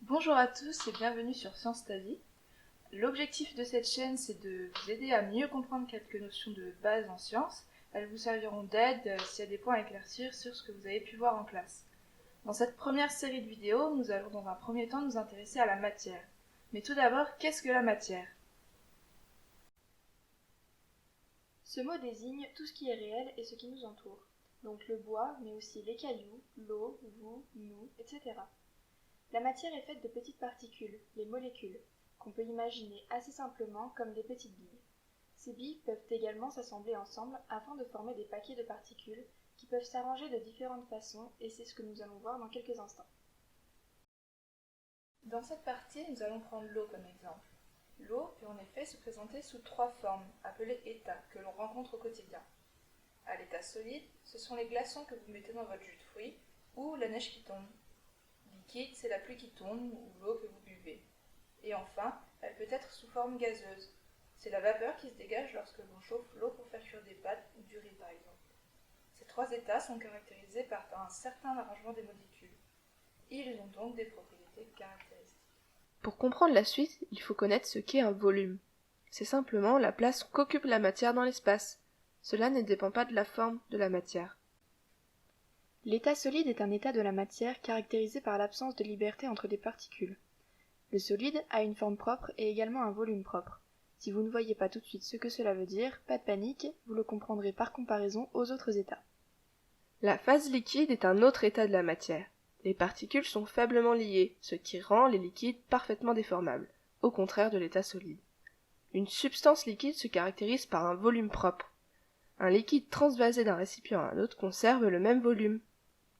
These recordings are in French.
Bonjour à tous et bienvenue sur Science Ta Vie. L'objectif de cette chaîne, c'est de vous aider à mieux comprendre quelques notions de base en sciences. Elles vous serviront d'aide s'il y a des points à éclaircir sur ce que vous avez pu voir en classe. Dans cette première série de vidéos, nous allons dans un premier temps nous intéresser à la matière. Mais tout d'abord, qu'est-ce que la matière ? Ce mot désigne tout ce qui est réel et ce qui nous entoure, donc le bois, mais aussi les cailloux, l'eau, vous, nous, etc. La matière est faite de petites particules, les molécules, qu'on peut imaginer assez simplement comme des petites billes. Ces billes peuvent également s'assembler ensemble afin de former des paquets de particules qui peuvent s'arranger de différentes façons et c'est ce que nous allons voir dans quelques instants. Dans cette partie, nous allons prendre l'eau comme exemple. L'eau peut en effet se présenter sous trois formes, appelées états, que l'on rencontre au quotidien. À l'état solide, ce sont les glaçons que vous mettez dans votre jus de fruits ou la neige qui tombe. Liquide, c'est la pluie qui tombe ou l'eau que vous buvez. Et enfin, elle peut être sous forme gazeuse. C'est la vapeur qui se dégage lorsque l'on chauffe l'eau pour faire cuire des pâtes ou du riz par exemple. Ces trois états sont caractérisés par un certain arrangement des molécules. Ils ont donc des propriétés caractéristiques. Pour comprendre la suite, il faut connaître ce qu'est un volume. C'est simplement la place qu'occupe la matière dans l'espace. Cela ne dépend pas de la forme de la matière. L'état solide est un état de la matière caractérisé par l'absence de liberté entre des particules. Le solide a une forme propre et également un volume propre. Si vous ne voyez pas tout de suite ce que cela veut dire, pas de panique, vous le comprendrez par comparaison aux autres états. La phase liquide est un autre état de la matière. Les particules sont faiblement liées, ce qui rend les liquides parfaitement déformables, au contraire de l'état solide. Une substance liquide se caractérise par un volume propre. Un liquide transvasé d'un récipient à un autre conserve le même volume.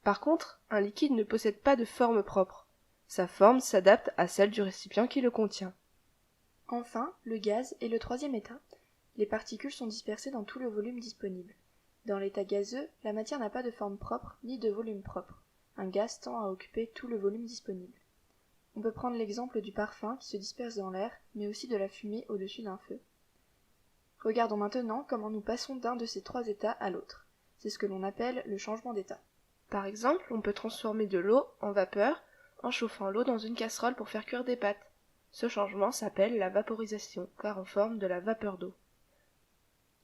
Par contre, un liquide ne possède pas de forme propre. Sa forme s'adapte à celle du récipient qui le contient. Enfin, le gaz est le troisième état. Les particules sont dispersées dans tout le volume disponible. Dans l'état gazeux, la matière n'a pas de forme propre ni de volume propre. Un gaz tend à occuper tout le volume disponible. On peut prendre l'exemple du parfum qui se disperse dans l'air, mais aussi de la fumée au-dessus d'un feu. Regardons maintenant comment nous passons d'un de ces trois états à l'autre. C'est ce que l'on appelle le changement d'état. Par exemple, on peut transformer de l'eau en vapeur en chauffant l'eau dans une casserole pour faire cuire des pâtes. Ce changement s'appelle la vaporisation, car on forme de la vapeur d'eau.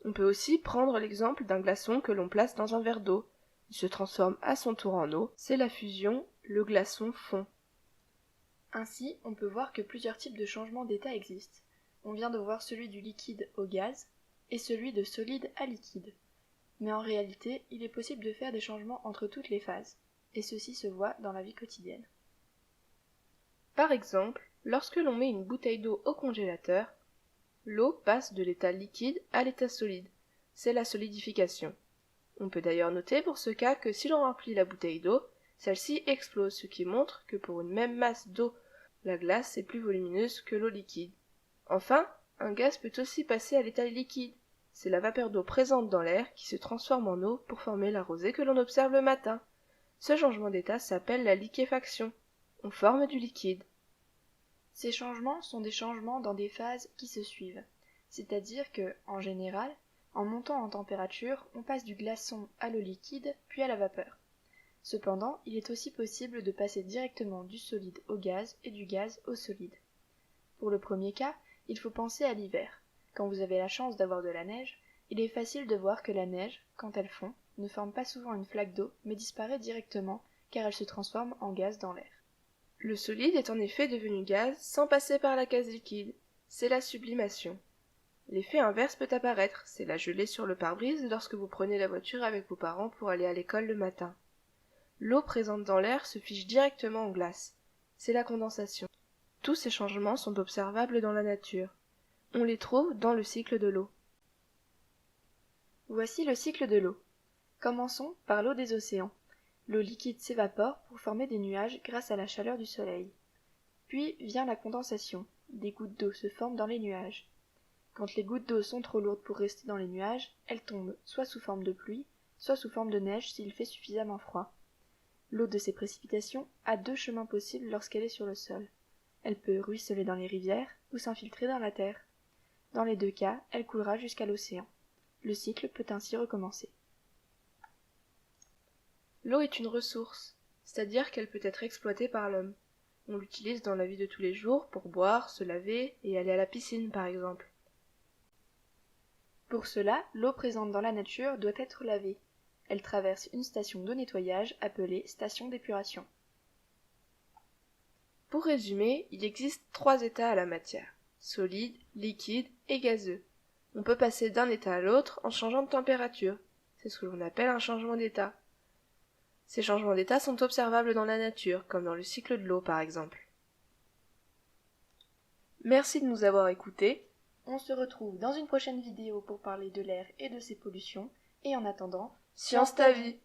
On peut aussi prendre l'exemple d'un glaçon que l'on place dans un verre d'eau. Il se transforme à son tour en eau, c'est la fusion, le glaçon fond. Ainsi, on peut voir que plusieurs types de changements d'état existent. On vient de voir celui du liquide au gaz et celui de solide à liquide. Mais en réalité, il est possible de faire des changements entre toutes les phases, et ceci se voit dans la vie quotidienne. Par exemple, lorsque l'on met une bouteille d'eau au congélateur, l'eau passe de l'état liquide à l'état solide. C'est la solidification. On peut d'ailleurs noter pour ce cas que si l'on remplit la bouteille d'eau, celle-ci explose, ce qui montre que pour une même masse d'eau, la glace est plus volumineuse que l'eau liquide. Enfin, un gaz peut aussi passer à l'état liquide. C'est la vapeur d'eau présente dans l'air qui se transforme en eau pour former la rosée que l'on observe le matin. Ce changement d'état s'appelle la liquéfaction. On forme du liquide. Ces changements sont des changements dans des phases qui se suivent, c'est-à-dire que, en général, en montant en température, on passe du glaçon à l'eau liquide, puis à la vapeur. Cependant, il est aussi possible de passer directement du solide au gaz et du gaz au solide. Pour le premier cas, il faut penser à l'hiver. Quand vous avez la chance d'avoir de la neige, il est facile de voir que la neige, quand elle fond, ne forme pas souvent une flaque d'eau, mais disparaît directement, car elle se transforme en gaz dans l'air. Le solide est en effet devenu gaz sans passer par la case liquide. C'est la sublimation. L'effet inverse peut apparaître, c'est la gelée sur le pare-brise lorsque vous prenez la voiture avec vos parents pour aller à l'école le matin. L'eau présente dans l'air se fige directement en glace. C'est la condensation. Tous ces changements sont observables dans la nature. On les trouve dans le cycle de l'eau. Voici le cycle de l'eau. Commençons par l'eau des océans. L'eau liquide s'évapore pour former des nuages grâce à la chaleur du soleil. Puis vient la condensation. Des gouttes d'eau se forment dans les nuages. Quand les gouttes d'eau sont trop lourdes pour rester dans les nuages, elles tombent soit sous forme de pluie, soit sous forme de neige s'il fait suffisamment froid. L'eau de ces précipitations a deux chemins possibles lorsqu'elle est sur le sol. Elle peut ruisseler dans les rivières ou s'infiltrer dans la terre. Dans les deux cas, elle coulera jusqu'à l'océan. Le cycle peut ainsi recommencer. L'eau est une ressource, c'est-à-dire qu'elle peut être exploitée par l'homme. On l'utilise dans la vie de tous les jours pour boire, se laver et aller à la piscine par exemple. Pour cela, l'eau présente dans la nature doit être lavée. Elle traverse une station de nettoyage appelée station d'épuration. Pour résumer, il existe 3 états à la matière: solide, liquide et gazeux. On peut passer d'un état à l'autre en changeant de température. C'est ce que l'on appelle un changement d'état. Ces changements d'état sont observables dans la nature, comme dans le cycle de l'eau par exemple. Merci de nous avoir écoutés. On se retrouve dans une prochaine vidéo pour parler de l'air et de ses pollutions, et en attendant, Science ta vie!